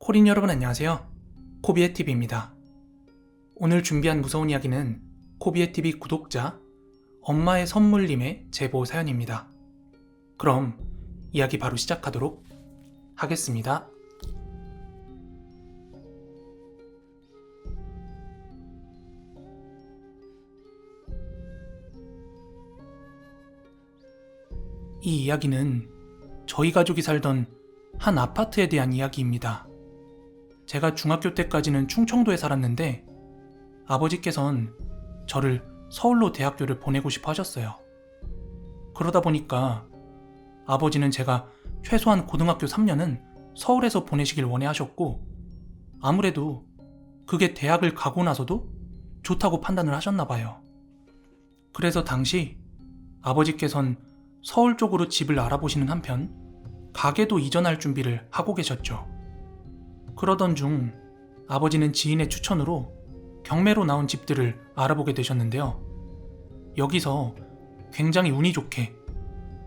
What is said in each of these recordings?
코린 여러분 안녕하세요. 코비의TV입니다. 오늘 준비한 무서운 이야기는 코비의TV 구독자 엄마의 선물님의 제보 사연입니다. 그럼 이야기 바로 시작하도록 하겠습니다. 이 이야기는 저희 가족이 살던 한 아파트에 대한 이야기입니다. 제가 중학교 때까지는 충청도에 살았는데 아버지께선 저를 서울로 대학교를 보내고 싶어 하셨어요. 그러다 보니까 아버지는 제가 최소한 고등학교 3년은 서울에서 보내시길 원해 하셨고, 아무래도 그게 대학을 가고 나서도 좋다고 판단을 하셨나 봐요. 그래서 당시 아버지께선 서울 쪽으로 집을 알아보시는 한편 가게도 이전할 준비를 하고 계셨죠. 그러던 중 아버지는 지인의 추천으로 경매로 나온 집들을 알아보게 되셨는데요. 여기서 굉장히 운이 좋게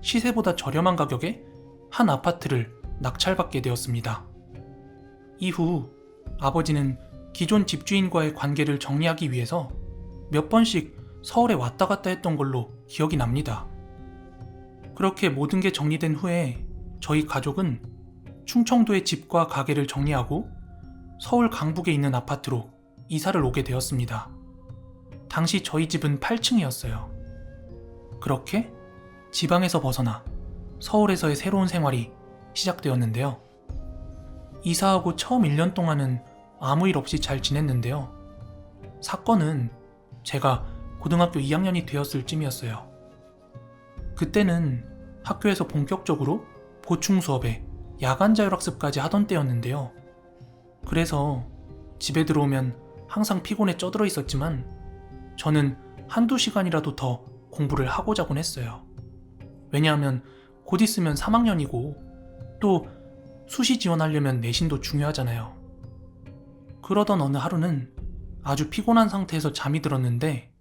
시세보다 저렴한 가격에 한 아파트를 낙찰받게 되었습니다. 이후 아버지는 기존 집주인과의 관계를 정리하기 위해서 몇 번씩 서울에 왔다 갔다 했던 걸로 기억이 납니다. 그렇게 모든 게 정리된 후에 저희 가족은 충청도의 집과 가게를 정리하고 서울 강북에 있는 아파트로 이사를 오게 되었습니다. 당시 저희 집은 8층이었어요. 그렇게 지방에서 벗어나 서울에서의 새로운 생활이 시작되었는데요. 이사하고 처음 1년 동안은 아무 일 없이 잘 지냈는데요. 사건은 제가 고등학교 2학년이 되었을 쯤이었어요. 그때는 학교에서 본격적으로 보충 수업에 야간 자율학습까지 하던 때였는데요. 그래서 집에 들어오면 항상 피곤에 쪄들어 있었지만 저는 한두 시간이라도 더 공부를 하고 자곤 했어요. 왜냐하면 곧 있으면 3학년이고 또 수시 지원하려면 내신도 중요하잖아요. 그러던 어느 하루는 아주 피곤한 상태에서 잠이 들었는데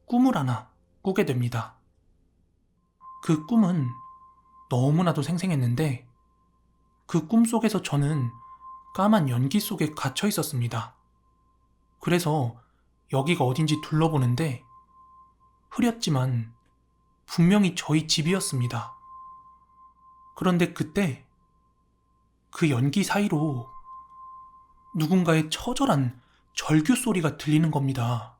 꿈을 하나 꾸게 됩니다. 그 꿈은 너무나도 생생했는데 그 꿈 속에서 저는 까만 연기 속에 갇혀 있었습니다. 그래서 여기가 어딘지 둘러보는데 흐렸지만 분명히 저희 집이었습니다. 그런데 그때 그 연기 사이로 누군가의 처절한 절규 소리가 들리는 겁니다.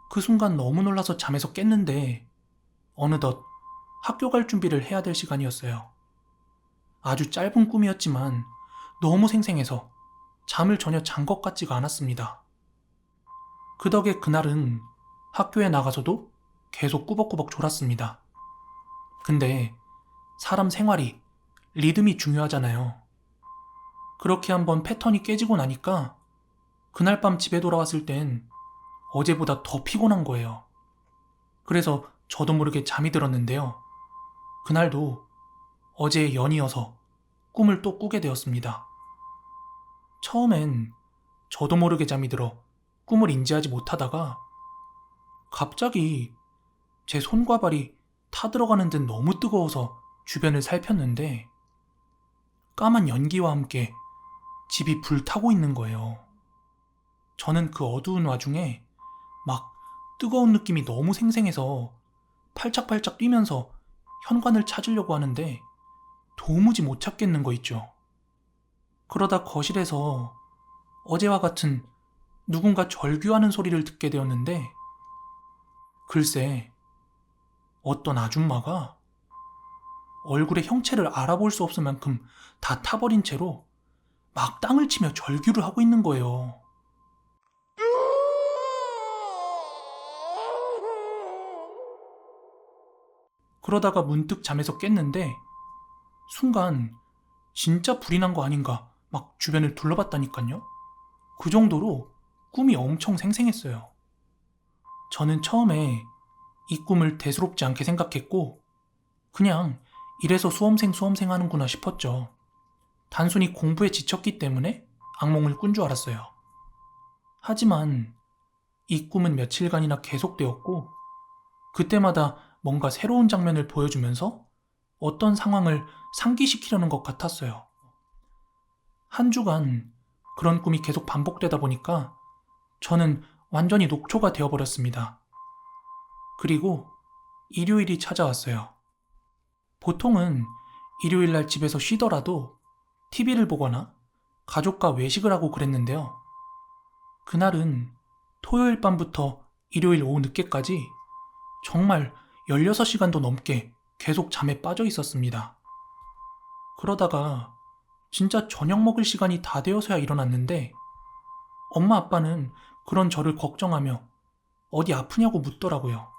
그 순간 너무 놀라서 잠에서 깼는데 어느덧 학교 갈 준비를 해야 될 시간이었어요. 아주 짧은 꿈이었지만 너무 생생해서 잠을 전혀 잔 것 같지가 않았습니다. 그 덕에 그날은 학교에 나가서도 계속 꾸벅꾸벅 졸았습니다. 근데 사람 생활이 리듬이 중요하잖아요. 그렇게 한번 패턴이 깨지고 나니까 그날 밤 집에 돌아왔을 땐 어제보다 더 피곤한 거예요. 그래서 저도 모르게 잠이 들었는데요. 그날도 어제의 연이어서 꿈을 또 꾸게 되었습니다. 처음엔 저도 모르게 잠이 들어 꿈을 인지하지 못하다가 갑자기 제 손과 발이 타들어가는 듯 너무 뜨거워서 주변을 살폈는데 까만 연기와 함께 집이 불타고 있는 거예요. 저는 그 어두운 와중에 막 뜨거운 느낌이 너무 생생해서 팔짝팔짝 뛰면서 현관을 찾으려고 하는데 도무지 못 찾겠는 거 있죠. 그러다 거실에서 어제와 같은 누군가 절규하는 소리를 듣게 되었는데 글쎄 어떤 아줌마가 얼굴의 형체를 알아볼 수 없을 만큼 다 타버린 채로 막 땅을 치며 절규를 하고 있는 거예요. 그러다가 문득 잠에서 깼는데 순간 진짜 불이 난 거 아닌가 막 주변을 둘러봤다니까요. 그 정도로 꿈이 엄청 생생했어요. 저는 처음에 이 꿈을 대수롭지 않게 생각했고 그냥 이래서 수험생 하는구나 싶었죠. 단순히 공부에 지쳤기 때문에 악몽을 꾼 줄 알았어요. 하지만 이 꿈은 며칠간이나 계속되었고 그때마다 뭔가 새로운 장면을 보여주면서 어떤 상황을 상기시키려는 것 같았어요. 한 주간 그런 꿈이 계속 반복되다 보니까 저는 완전히 녹초가 되어버렸습니다. 그리고 일요일이 찾아왔어요. 보통은 일요일날 집에서 쉬더라도 TV를 보거나 가족과 외식을 하고 그랬는데요. 그날은 토요일 밤부터 일요일 오후 늦게까지 정말 16시간도 넘게 계속 잠에 빠져 있었습니다. 그러다가 진짜 저녁 먹을 시간이 다 되어서야 일어났는데 엄마 아빠는 그런 저를 걱정하며 어디 아프냐고 묻더라고요.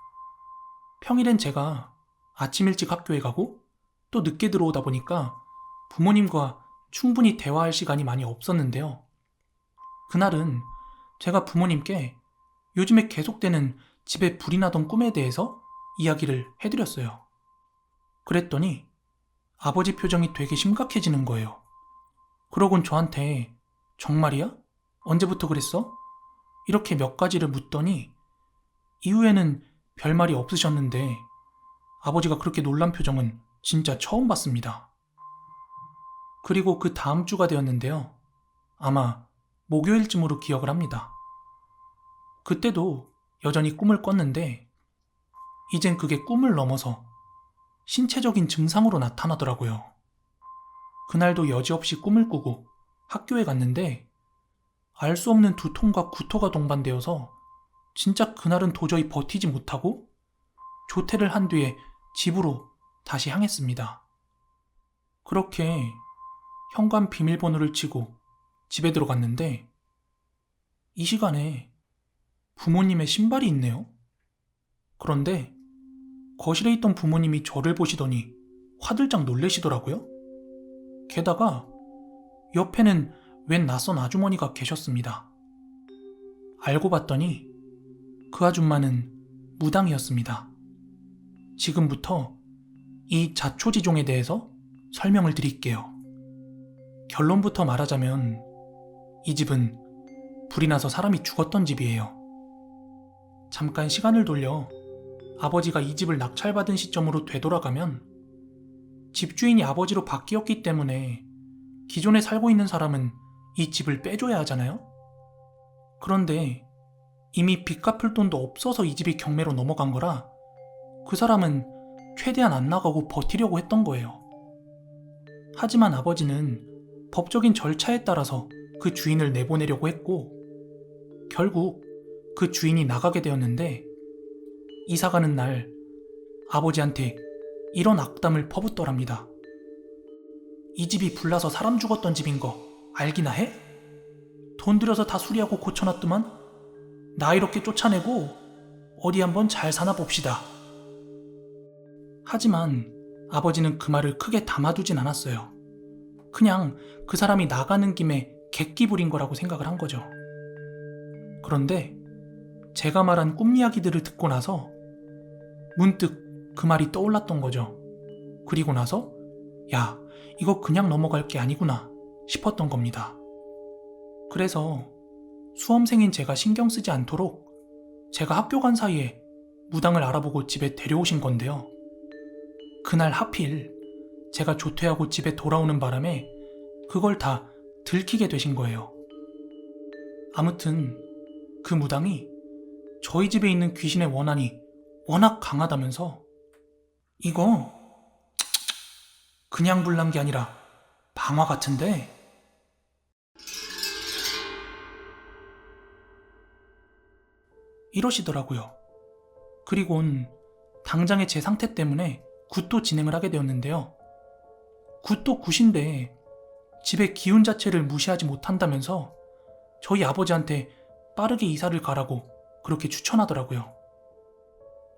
평일엔 제가 아침 일찍 학교에 가고 또 늦게 들어오다 보니까 부모님과 충분히 대화할 시간이 많이 없었는데요. 그날은 제가 부모님께 요즘에 계속되는 집에 불이 나던 꿈에 대해서 이야기를 해드렸어요. 그랬더니 아버지 표정이 되게 심각해지는 거예요. 그러곤 저한테 정말이야? 언제부터 그랬어? 이렇게 몇 가지를 묻더니 이후에는 별말이 없으셨는데 아버지가 그렇게 놀란 표정은 진짜 처음 봤습니다. 그리고 그 다음 주가 되었는데요. 아마 목요일쯤으로 기억을 합니다. 그때도 여전히 꿈을 꿨는데 이젠 그게 꿈을 넘어서 신체적인 증상으로 나타나더라고요. 그날도 여지없이 꿈을 꾸고 학교에 갔는데 알 수 없는 두통과 구토가 동반되어서 진짜 그날은 도저히 버티지 못하고 조퇴를 한 뒤에 집으로 다시 향했습니다. 그렇게 현관 비밀번호를 치고 집에 들어갔는데 이 시간에 부모님의 신발이 있네요. 그런데 거실에 있던 부모님이 저를 보시더니 화들짝 놀라시더라고요. 게다가 옆에는 웬 낯선 아주머니가 계셨습니다. 알고 봤더니 그 아줌마는 무당이었습니다. 지금부터 이 자초지종에 대해서 설명을 드릴게요. 결론부터 말하자면 이 집은 불이 나서 사람이 죽었던 집이에요. 잠깐 시간을 돌려 아버지가 이 집을 낙찰받은 시점으로 되돌아가면 집주인이 아버지로 바뀌었기 때문에 기존에 살고 있는 사람은 이 집을 빼줘야 하잖아요? 그런데 이미 빚 갚을 돈도 없어서 이 집이 경매로 넘어간 거라 그 사람은 최대한 안 나가고 버티려고 했던 거예요. 하지만 아버지는 법적인 절차에 따라서 그 주인을 내보내려고 했고 결국 그 주인이 나가게 되었는데 이사 가는 날 아버지한테 이런 악담을 퍼붓더랍니다. 이 집이 불나서 사람 죽었던 집인 거 알기나 해? 돈 들여서 다 수리하고 고쳐놨더만 나 이렇게 쫓아내고 어디 한번 잘 사나 봅시다. 하지만 아버지는 그 말을 크게 담아두진 않았어요. 그냥 그 사람이 나가는 김에 객기 부린 거라고 생각을 한 거죠. 그런데 제가 말한 꿈 이야기들을 듣고 나서 문득 그 말이 떠올랐던 거죠. 그리고 나서 야, 이거 그냥 넘어갈 게 아니구나 싶었던 겁니다. 그래서 수험생인 제가 신경 쓰지 않도록 제가 학교 간 사이에 무당을 알아보고 집에 데려오신 건데요. 그날 하필 제가 조퇴하고 집에 돌아오는 바람에 그걸 다 들키게 되신 거예요. 아무튼 그 무당이 저희 집에 있는 귀신의 원한이 워낙 강하다면서 이거 그냥 불난 게 아니라 방화 같은데 이러시더라고요. 그리곤 당장의 제 상태 때문에 굿도 진행을 하게 되었는데요. 굿도 굿인데 집의 기운 자체를 무시하지 못한다면서 저희 아버지한테 빠르게 이사를 가라고 그렇게 추천하더라고요.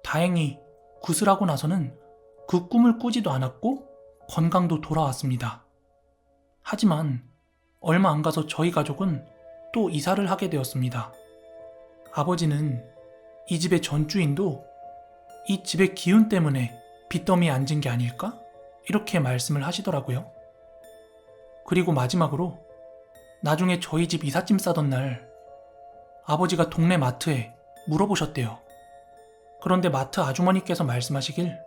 다행히 굿을 하고 나서는 그 꿈을 꾸지도 않았고 건강도 돌아왔습니다. 하지만 얼마 안 가서 저희 가족은 또 이사를 하게 되었습니다. 아버지는 이 집의 전주인도 이 집의 기운 때문에 빚더미에 앉은 게 아닐까? 이렇게 말씀을 하시더라고요. 그리고 마지막으로 나중에 저희 집 이삿짐 싸던 날 아버지가 동네 마트에 물어보셨대요. 그런데 마트 아주머니께서 말씀하시길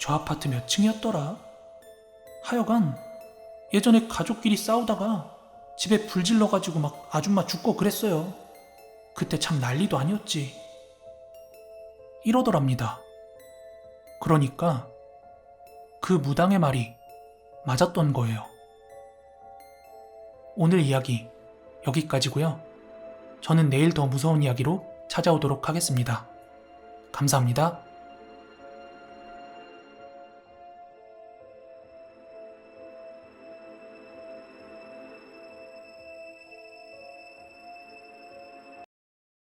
저 아파트 몇 층이었더라? 하여간 예전에 가족끼리 싸우다가 집에 불 질러가지고 막 아줌마 죽고 그랬어요. 그때 참 난리도 아니었지. 이러더랍니다. 그러니까 그 무당의 말이 맞았던 거예요. 오늘 이야기 여기까지고요. 저는 내일 더 무서운 이야기로 찾아오도록 하겠습니다. 감사합니다.